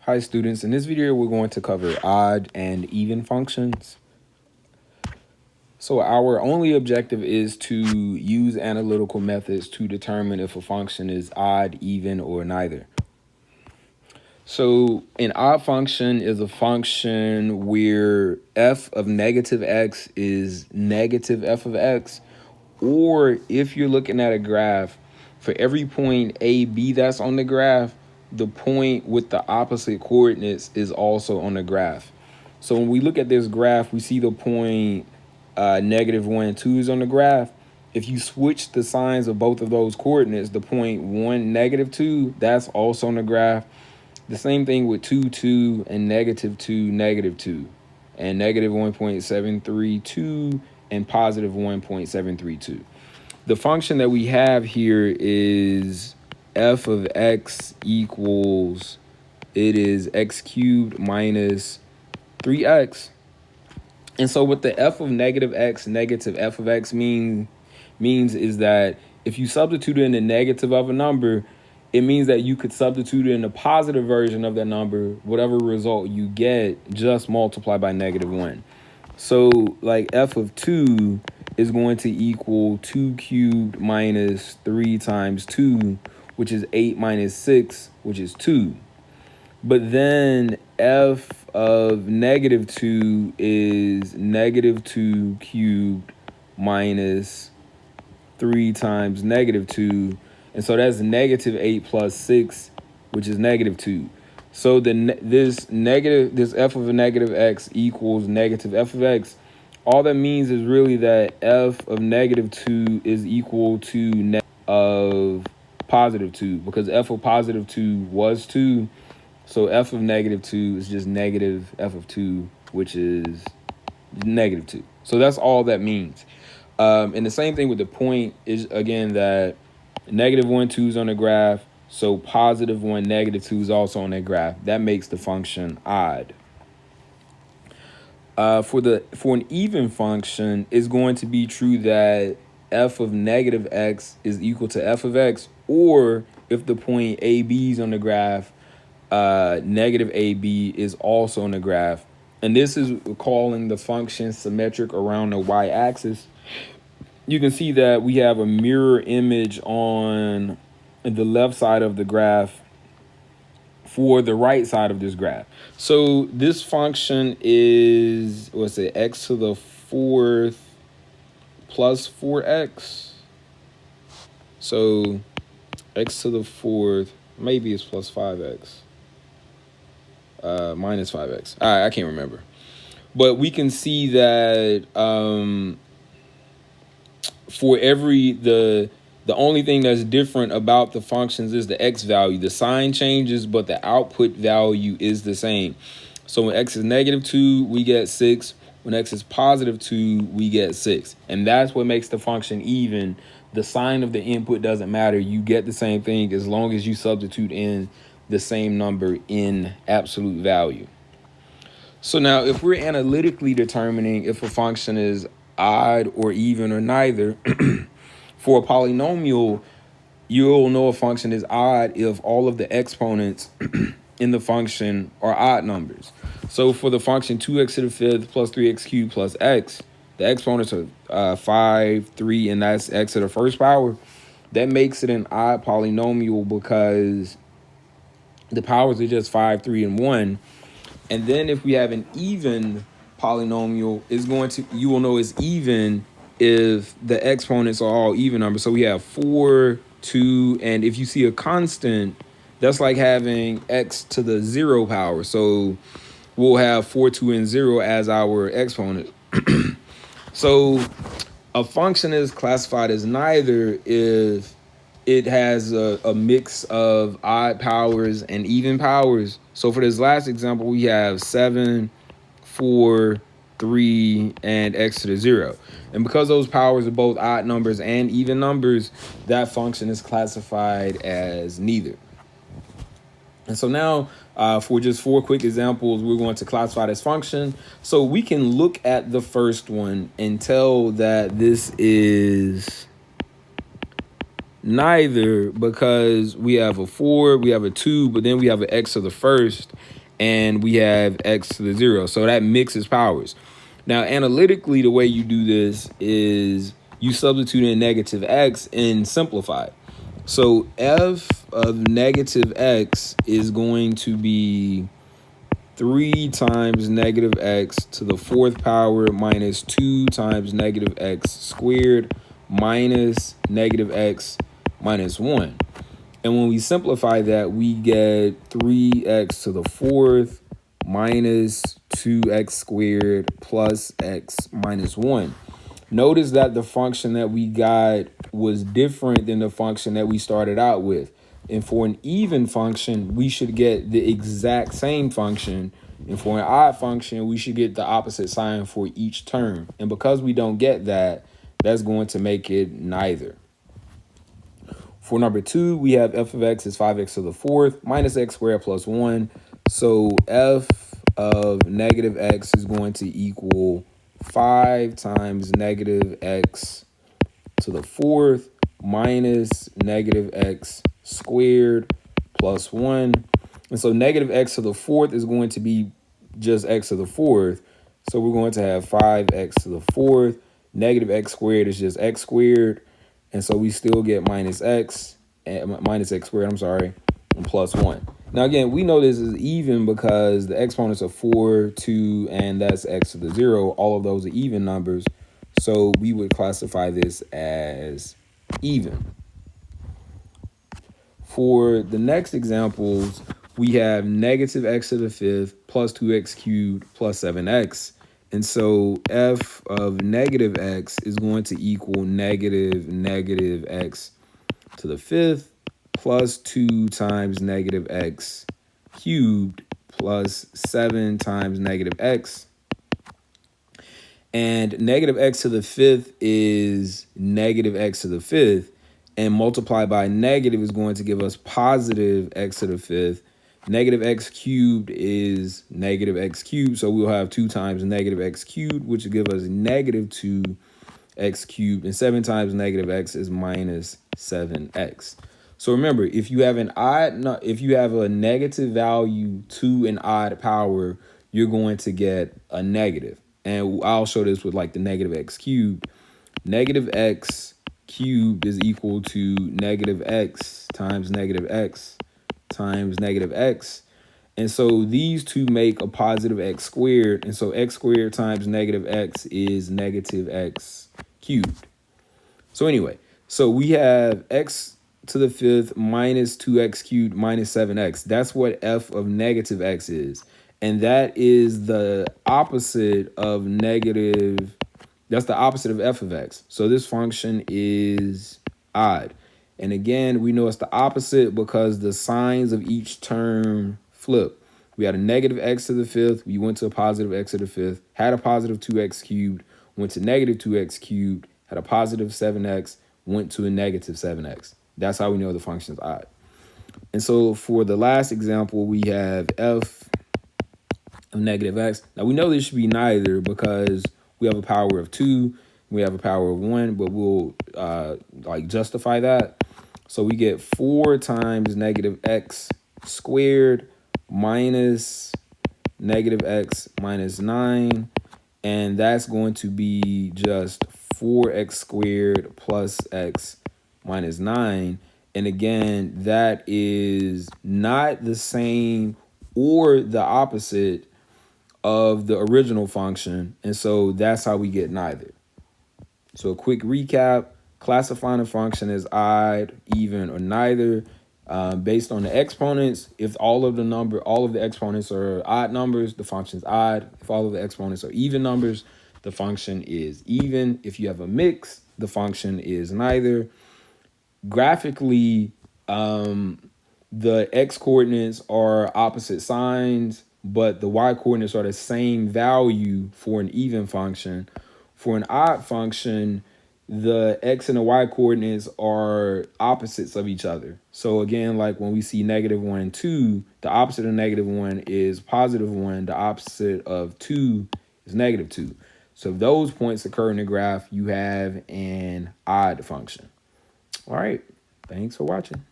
Hi students, in this video we're going to cover odd and even functions. So our only objective is to use analytical methods to determine if a function is odd, even, or neither. So an odd function is a function where f of negative x is negative f of x, or if you're looking at a graph, for every point A, B that's on the graph, the point with the opposite coordinates is also on the graph. So when we look at this graph, we see the point -1, 2 is on the graph. If you switch the signs of both of those coordinates, the point 1, -2, that's also on the graph. The same thing with 2, 2, and -2, -2, and -1.732 and +1.732. The function that we have here is f of x equals, it is x cubed minus 3x. And so what the f of negative x, negative f of x means is that if you substitute in the negative of a number, it means that you could substitute in a positive version of that number, whatever result you get, just multiply by -1. So like f of 2 is going to equal 2 cubed minus 3 times 2, which is 8 minus 6, which is 2. But then f of -2 is -2 cubed minus 3 times -2. And so that's -8 plus 6, which is -2. So this f of a negative x equals negative f of x. All that means is really that f of -2 is equal to of +2, because f of +2 was 2. So f of -2 is just negative f of 2, which is -2. So that's all that means. And the same thing with the point is, again, that -1, 2 is on the graph. So +1, -2 is also on that graph. That makes the function odd. For an even function, it's going to be true that f of negative x is equal to f of x, or if the point AB is on the graph, negative AB is also on the graph. And this is calling the function symmetric around the y-axis. You can see that we have a mirror image on the left side of the graph for the right side of this graph. So this function is, what's it, x to the 4th plus 4x. So x to the 4th, maybe it's plus 5x. Minus 5x. I can't remember. But we can see that for the only thing that's different about the functions is the x value. The sign changes, but the output value is the same. So when x is -2, we get 6. When x is +2, we get 6. And that's what makes the function even. The sign of the input doesn't matter. You get the same thing as long as you substitute in the same number in absolute value. So now if we're analytically determining if a function is odd or even or neither, for a polynomial, you'll know a function is odd if all of the exponents in the function are odd numbers. So for the function 2x to the 5th plus 3x cubed plus x, the exponents are 5, 3, and that's x to the 1st power. That makes it an odd polynomial because the powers are just 5, 3, and 1. And then if we have an even polynomial, you will know it's even if the exponents are all even numbers. So we have 4, 2, and if you see a constant, that's like having x to the 0 power. So we'll have 4, 2, and 0 as our exponent. So a function is classified as neither if it has a mix of odd powers and even powers. So for this last example, we have 7, 4, 3, and x to the 0. And because those powers are both odd numbers and even numbers, that function is classified as neither. And so now for just 4 quick examples, we're going to classify this function. So we can look at the first one and tell that this is neither, because we have a 4, we have a 2, but then we have an x to the first, and we have x to the 0. So that mixes powers. Now, analytically, the way you do this is you substitute in negative x and simplify. So f of negative x is going to be 3 times negative x to the 4th power minus 2 times negative x squared minus negative x minus 1. And when we simplify that, we get 3x to the 4th minus 2x squared plus x minus 1. Notice that the function that we got was different than the function that we started out with. And for an even function, we should get the exact same function. And for an odd function, we should get the opposite sign for each term. And because we don't get that, that's going to make it neither. For number 2, we have f of x is 5x to the 4th minus x squared plus 1. So f of negative x is going to equal 5 times negative x to the 4th minus negative x squared plus 1. And so negative x to the 4th is going to be just x to the 4th. So we're going to have 5x to the 4th. Negative x squared is just x squared. And so we still get minus x squared, and plus 1. Now, again, we know this is even because the exponents are 4, 2, and that's x to the 0. All of those are even numbers. So we would classify this as even. For the next examples, we have negative x to the 5th plus 2x cubed plus 7x. And so f of negative x is going to equal negative x to the 5th plus 2 times negative x cubed plus 7 times negative x. And negative x to the 5th is negative x to the 5th. And multiplied by negative is going to give us positive x to the 5th. Negative x cubed is negative x cubed. So we'll have 2 times negative x cubed, which will give us negative 2x cubed. And 7 times negative x is minus 7x. So remember, if you have a negative value to an odd power, you're going to get a negative. And I'll show this with like the negative x cubed. Negative x cubed is equal to negative x times negative x times negative x. And so these two make a positive x squared. And so x squared times negative x is negative x cubed. So anyway, so we have x to the 5th minus 2x cubed minus 7x. That's what f of negative x is. And that is the opposite of negative. That's the opposite of f of x. So this function is odd. And again, we know it's the opposite because the signs of each term flip. We had a negative x to the 5th. We went to a positive x to the 5th, had a positive 2x cubed, went to negative 2x cubed, had a positive 7x, went to a negative 7x. That's how we know the function is odd. And so for the last example, we have f of negative x. Now we know this should be neither because we have a power of 2, we have a power of 1, but we'll justify that. So we get 4 times negative x squared minus negative x minus 9. And that's going to be just 4x squared plus x minus 9. And again, that is not the same or the opposite of the original function. And so that's how we get neither. So a quick recap, classifying a function as odd, even, or neither based on the exponents. If all of the exponents are odd numbers, the function is odd. If all of the exponents are even numbers, the function is even. If you have a mix, the function is neither. Graphically, the x coordinates are opposite signs, but the y coordinates are the same value for an even function. For an odd function, the x and the y coordinates are opposites of each other. So again, like when we see -1, 2, the opposite of -1 is +1. The opposite of 2 is -2. So if those points occur in the graph, you have an odd function. All right. Thanks for watching.